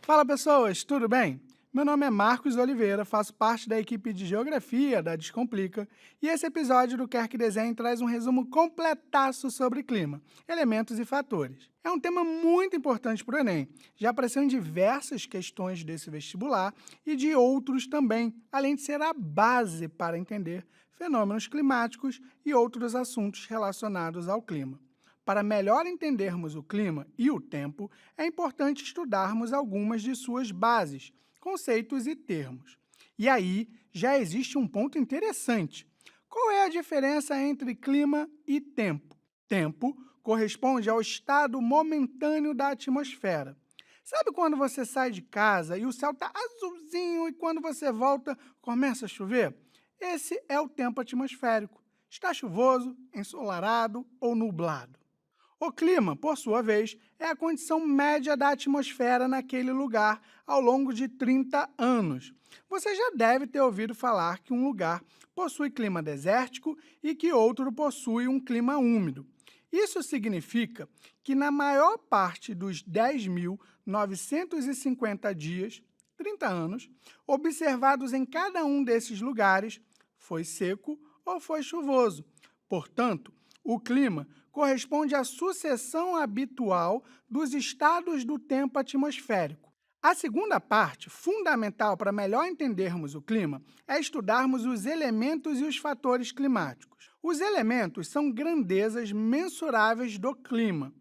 Fala pessoas, tudo bem? Meu nome é Marcos Oliveira, faço parte da equipe de Geografia da Descomplica e esse episódio do Quer Que Desenhe traz um resumo completaço sobre clima, elementos e fatores. É um tema muito importante para o Enem, já apareceu em diversas questões desse vestibular e de outros também, além de ser a base para entender fenômenos climáticos e outros assuntos relacionados ao clima. Para melhor entendermos o clima e o tempo, é importante estudarmos algumas de suas bases, conceitos e termos. E aí já existe um ponto interessante. Qual é a diferença entre clima e tempo? Tempo corresponde ao estado momentâneo da atmosfera. Sabe quando você sai de casa e o céu está azulzinho e quando você volta começa a chover? Esse é o tempo atmosférico. Está chuvoso, ensolarado ou nublado. O clima, por sua vez, é a condição média da atmosfera naquele lugar ao longo de 30 anos. Você já deve ter ouvido falar que um lugar possui clima desértico e que outro possui um clima úmido. Isso significa que na maior parte dos 10.950 dias, 30 anos, observados em cada um desses lugares, foi seco ou foi chuvoso. Portanto, o clima corresponde à sucessão habitual dos estados do tempo atmosférico. A segunda parte, fundamental para melhor entendermos o clima, é estudarmos os elementos e os fatores climáticos. Os elementos são grandezas mensuráveis do clima.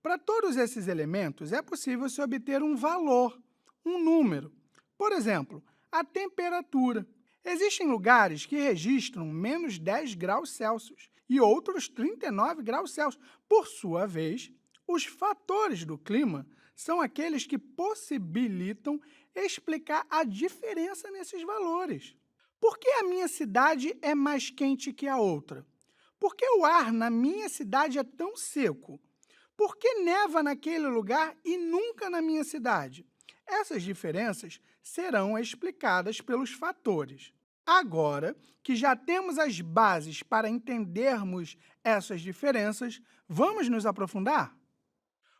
Para todos esses elementos, é possível se obter um valor, um número. Por exemplo, a temperatura. Existem lugares que registram menos 10 graus Celsius e outros 39 graus Celsius. Por sua vez, os fatores do clima são aqueles que possibilitam explicar a diferença nesses valores. Por que a minha cidade é mais quente que a outra? Por que o ar na minha cidade é tão seco? Por que neva naquele lugar e nunca na minha cidade? Essas diferenças serão explicadas pelos fatores. Agora que já temos as bases para entendermos essas diferenças, vamos nos aprofundar?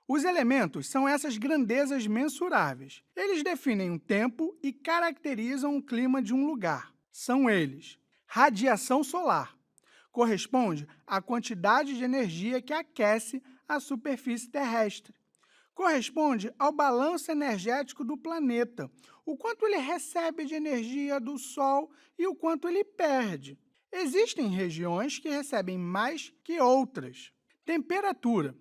Os elementos são essas grandezas mensuráveis. Eles definem o tempo e caracterizam o clima de um lugar. São eles: radiação solar. Corresponde à quantidade de energia que aquece a superfície terrestre. Corresponde ao balanço energético do planeta, o quanto ele recebe de energia do Sol e o quanto ele perde. Existem regiões que recebem mais que outras. Temperatura.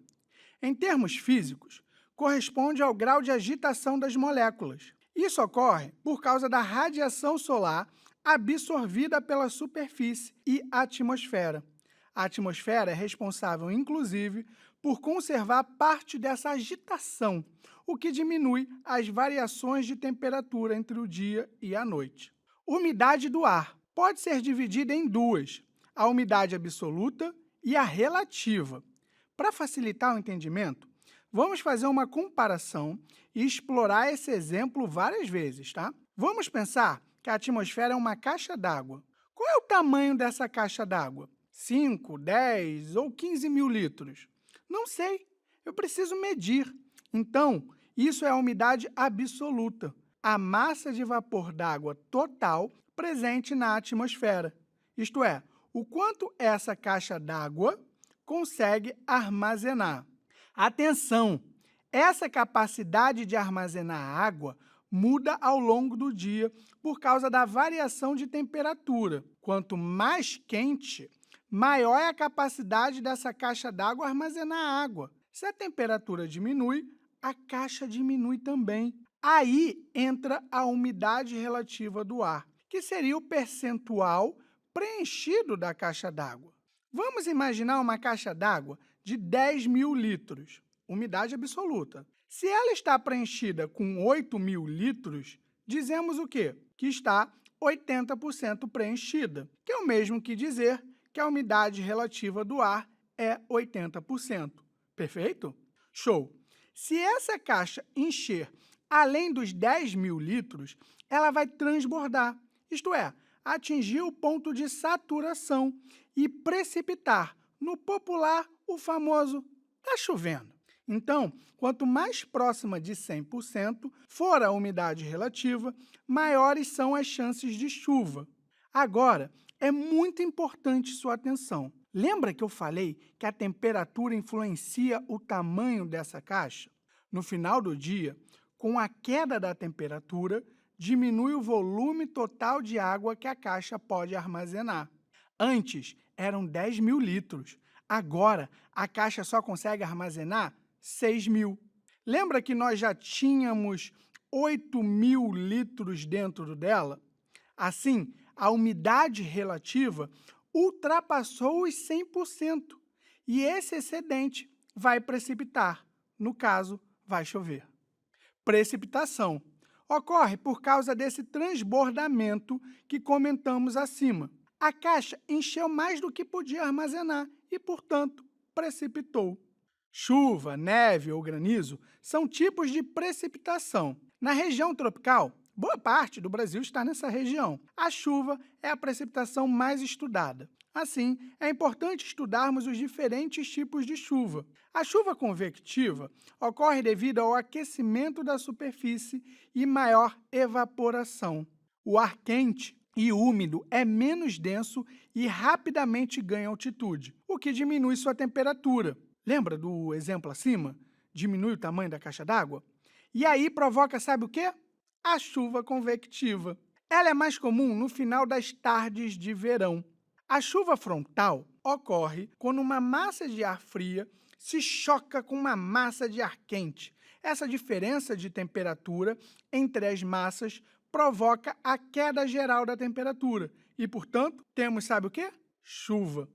Em termos físicos, corresponde ao grau de agitação das moléculas. Isso ocorre por causa da radiação solar absorvida pela superfície e atmosfera. A atmosfera é responsável, inclusive, por conservar parte dessa agitação, o que diminui as variações de temperatura entre o dia e a noite. Umidade do ar pode ser dividida em duas, a umidade absoluta e a relativa. Para facilitar o entendimento, vamos fazer uma comparação e explorar esse exemplo várias vezes, tá? Vamos pensar que a atmosfera é uma caixa d'água. Qual é o tamanho dessa caixa d'água? 5, 10 ou 15 mil litros? Não sei, eu preciso medir. Então, isso é a umidade absoluta, a massa de vapor d'água total presente na atmosfera. Isto é, o quanto essa caixa d'água consegue armazenar. Atenção! Essa capacidade de armazenar água muda ao longo do dia por causa da variação de temperatura. Quanto mais quente, maior é a capacidade dessa caixa d'água armazenar água. Se a temperatura diminui, a caixa diminui também. Aí entra a umidade relativa do ar, que seria o percentual preenchido da caixa d'água. Vamos imaginar uma caixa d'água de 10 mil litros, umidade absoluta. Se ela está preenchida com 8 mil litros, dizemos o quê? Que está 80% preenchida, que é o mesmo que dizer que a umidade relativa do ar é 80%. Perfeito? Show! Se essa caixa encher além dos 10 mil litros, ela vai transbordar, isto é, atingir o ponto de saturação e precipitar, no popular, o famoso "tá chovendo". Então, quanto mais próxima de 100% for a umidade relativa, maiores são as chances de chuva. Agora, é muito importante sua atenção. Lembra que eu falei que a temperatura influencia o tamanho dessa caixa? No final do dia, com a queda da temperatura, diminui o volume total de água que a caixa pode armazenar. Antes, eram 10.000 litros. Agora, a caixa só consegue armazenar 6.000. Lembra que nós já tínhamos 8.000 litros dentro dela? Assim, a umidade relativa ultrapassou os 100%. E esse excedente vai precipitar. No caso, vai chover. Precipitação ocorre por causa desse transbordamento que comentamos acima. A caixa encheu mais do que podia armazenar e, portanto, precipitou. Chuva, neve ou granizo são tipos de precipitação. Na região tropical, boa parte do Brasil está nessa região. A chuva é a precipitação mais estudada. Assim, é importante estudarmos os diferentes tipos de chuva. A chuva convectiva ocorre devido ao aquecimento da superfície e maior evaporação. O ar quente e úmido é menos denso e rapidamente ganha altitude, o que diminui sua temperatura. Lembra do exemplo acima? Diminui o tamanho da caixa d'água? E aí provoca, sabe o quê? A chuva convectiva. Ela é mais comum no final das tardes de verão. A chuva frontal ocorre quando uma massa de ar fria se choca com uma massa de ar quente. Essa diferença de temperatura entre as massas provoca a queda geral da temperatura e, portanto, temos, sabe o quê? Chuva.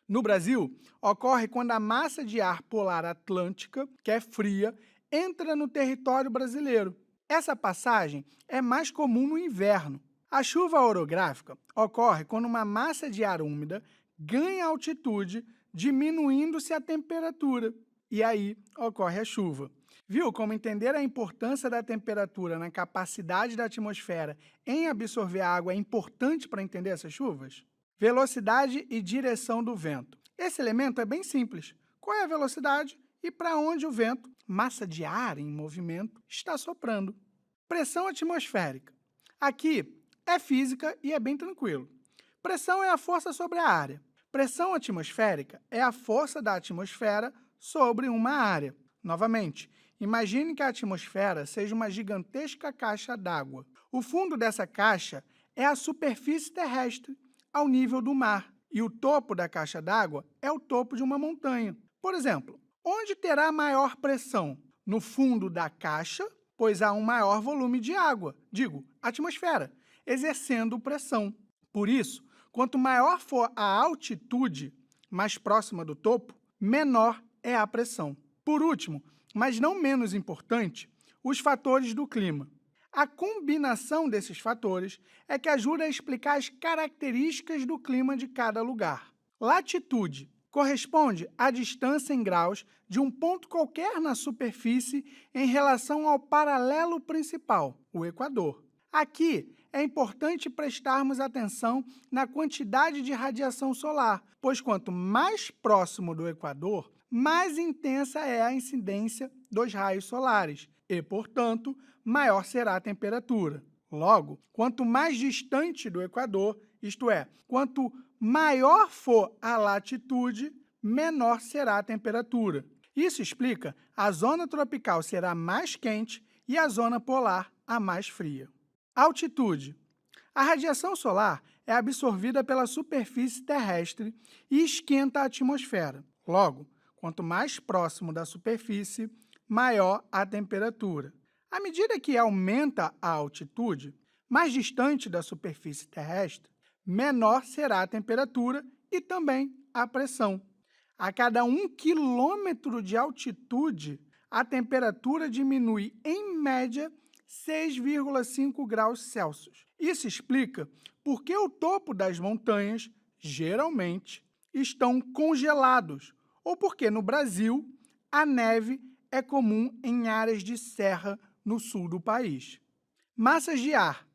No Brasil, ocorre quando a massa de ar polar atlântica, que é fria, entra no território brasileiro. Essa passagem é mais comum no inverno. A chuva orográfica ocorre quando uma massa de ar úmida ganha altitude, diminuindo-se a temperatura. E aí ocorre a chuva. Viu como entender a importância da temperatura na capacidade da atmosfera em absorver a água é importante para entender essas chuvas? Velocidade e direção do vento. Esse elemento é bem simples. Qual é a velocidade e para onde o vento, massa de ar em movimento, está soprando? Pressão atmosférica. Aqui é física e é bem tranquilo. Pressão é a força sobre a área. Pressão atmosférica é a força da atmosfera sobre uma área. Novamente, imagine que a atmosfera seja uma gigantesca caixa d'água. O fundo dessa caixa é a superfície terrestre, ao nível do mar, e o topo da caixa d'água é o topo de uma montanha. Por exemplo, onde terá maior pressão? No fundo da caixa, pois há um maior volume de água, atmosfera, exercendo pressão. Por isso, quanto maior for a altitude, mais próxima do topo, menor é a pressão. Por último, mas não menos importante, os fatores do clima. A combinação desses fatores é que ajuda a explicar as características do clima de cada lugar. Latitude corresponde à distância em graus de um ponto qualquer na superfície em relação ao paralelo principal, o Equador. Aqui é importante prestarmos atenção na quantidade de radiação solar, pois quanto mais próximo do Equador, mais intensa é a incidência dos raios solares e, portanto, maior será a temperatura. Logo, quanto mais distante do Equador, isto é, quanto maior for a latitude, menor será a temperatura. Isso explica a zona tropical será mais quente e a zona polar a mais fria. Altitude. A radiação solar é absorvida pela superfície terrestre e esquenta a atmosfera. Logo, quanto mais próximo da superfície, maior a temperatura. À medida que aumenta a altitude, mais distante da superfície terrestre, menor será a temperatura e também a pressão. A cada 1 quilômetro de altitude, a temperatura diminui, em média, 6,5 graus Celsius. Isso explica por que o topo das montanhas, geralmente, estão congelados, ou porque, no Brasil, a neve é comum em áreas de serra no sul do país. Massas de ar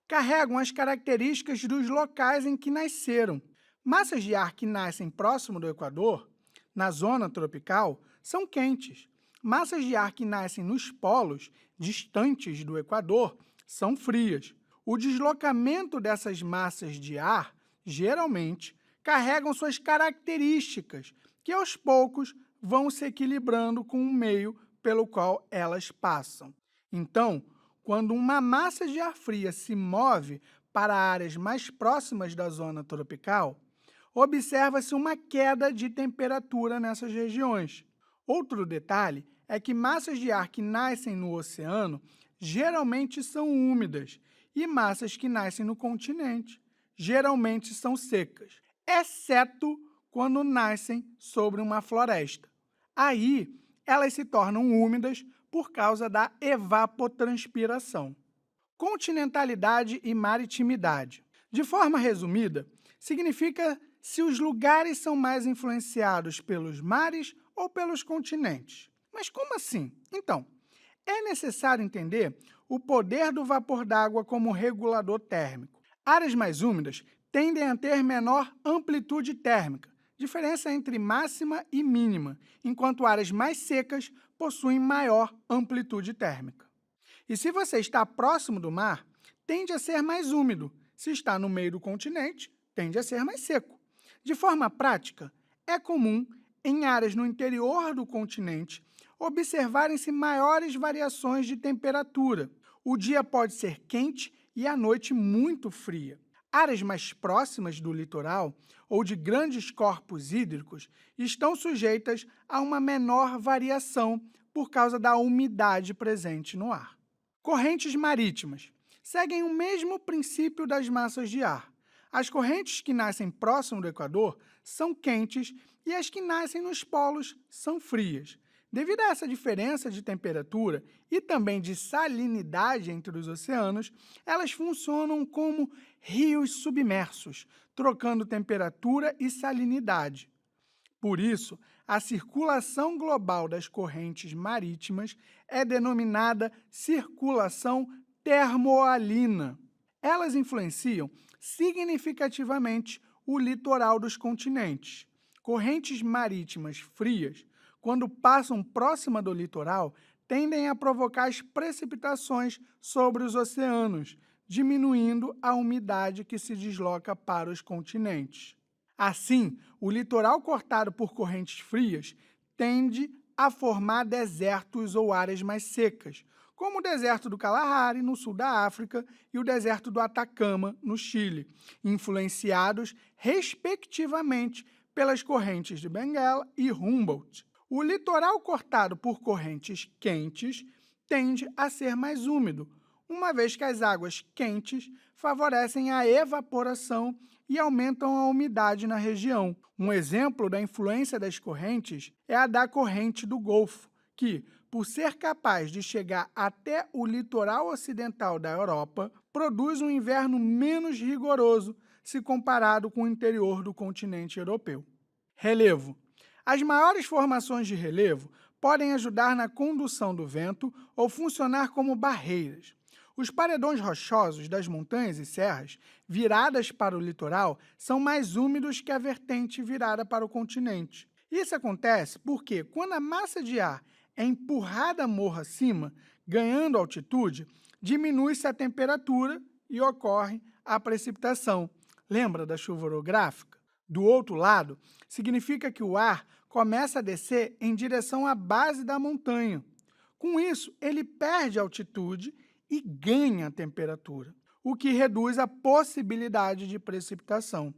carregam as características dos locais em que nasceram. Massas de ar que nascem próximo do Equador, na zona tropical, são quentes. massas de ar que nascem nos polos, distantes do Equador, são frias. O deslocamento dessas massas de ar, geralmente, carregam suas características, que aos poucos vão se equilibrando com o meio pelo qual elas passam. Então, quando uma massa de ar fria se move para áreas mais próximas da zona tropical, observa-se uma queda de temperatura nessas regiões. Outro detalhe é que massas de ar que nascem no oceano geralmente são úmidas e massas que nascem no continente geralmente são secas, exceto quando nascem sobre uma floresta. Aí, elas se tornam úmidas por causa da evapotranspiração. Continentalidade e maritimidade. De forma resumida, significa se os lugares são mais influenciados pelos mares ou pelos continentes. Mas como assim? Então, é necessário entender o poder do vapor d'água como regulador térmico. Áreas mais úmidas tendem a ter menor amplitude térmica, diferença entre máxima e mínima, enquanto áreas mais secas possuem maior amplitude térmica. E se você está próximo do mar, tende a ser mais úmido. Se está no meio do continente, tende a ser mais seco. De forma prática, é comum, em áreas no interior do continente, observarem-se maiores variações de temperatura. O dia pode ser quente e a noite muito fria. Áreas mais próximas do litoral ou de grandes corpos hídricos estão sujeitas a uma menor variação por causa da umidade presente no ar. Correntes marítimas seguem o mesmo princípio das massas de ar. As correntes que nascem próximo do Equador são quentes e as que nascem nos polos são frias. Devido a essa diferença de temperatura e também de salinidade entre os oceanos, elas funcionam como rios submersos, trocando temperatura e salinidade. Por isso, a circulação global das correntes marítimas é denominada circulação termoalina. Elas influenciam significativamente o litoral dos continentes. Correntes marítimas frias, quando passam próxima do litoral, tendem a provocar as precipitações sobre os oceanos, diminuindo a umidade que se desloca para os continentes. Assim, o litoral cortado por correntes frias tende a formar desertos ou áreas mais secas, como o deserto do Kalahari, no sul da África, e o deserto do Atacama, no Chile, influenciados, respectivamente, pelas correntes de Benguela e Humboldt. O litoral cortado por correntes quentes tende a ser mais úmido, uma vez que as águas quentes favorecem a evaporação e aumentam a umidade na região. Um exemplo da influência das correntes é a da corrente do Golfo, que, por ser capaz de chegar até o litoral ocidental da Europa, produz um inverno menos rigoroso se comparado com o interior do continente europeu. Relevo. As maiores formações de relevo podem ajudar na condução do vento ou funcionar como barreiras. Os paredões rochosos das montanhas e serras, viradas para o litoral, são mais úmidos que a vertente virada para o continente. Isso acontece porque, quando a massa de ar é empurrada morro acima, ganhando altitude, diminui-se a temperatura e ocorre a precipitação. Lembra da chuva orográfica? Do outro lado, significa que o ar começa a descer em direção à base da montanha. Com isso, ele perde altitude e ganha temperatura, o que reduz a possibilidade de precipitação.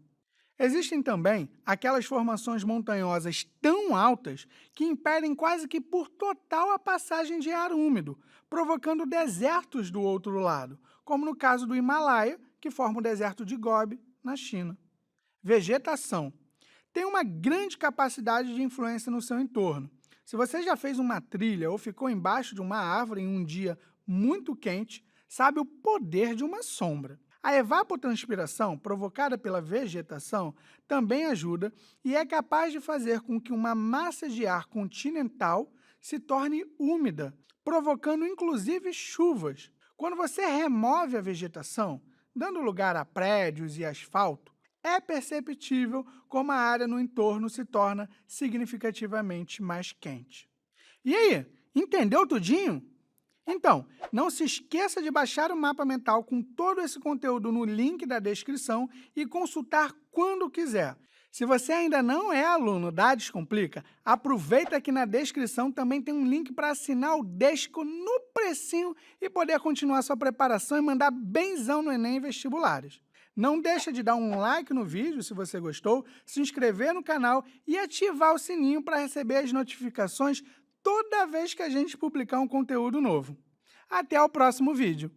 Existem também aquelas formações montanhosas tão altas que impedem quase que por total a passagem de ar úmido, provocando desertos do outro lado, como no caso do Himalaia, que forma o deserto de Gobi, na China. Vegetação. Tem uma grande capacidade de influência no seu entorno. Se você já fez uma trilha ou ficou embaixo de uma árvore em um dia muito quente, sabe o poder de uma sombra. A evapotranspiração, provocada pela vegetação, também ajuda e é capaz de fazer com que uma massa de ar continental se torne úmida, provocando inclusive chuvas. Quando você remove a vegetação, dando lugar a prédios e asfalto, é perceptível como a área no entorno se torna significativamente mais quente. E aí, Entendeu tudinho? Então, não se esqueça de baixar o mapa mental com todo esse conteúdo no link da descrição e consultar quando quiser. Se você ainda não é aluno da Descomplica, aproveita que na descrição também tem um link para assinar o Desco no precinho e poder continuar sua preparação e mandar benzão no Enem e vestibulares. Não deixa de dar um like no vídeo se você gostou, se inscrever no canal e ativar o sininho para receber as notificações toda vez que a gente publicar um conteúdo novo. Até o próximo vídeo!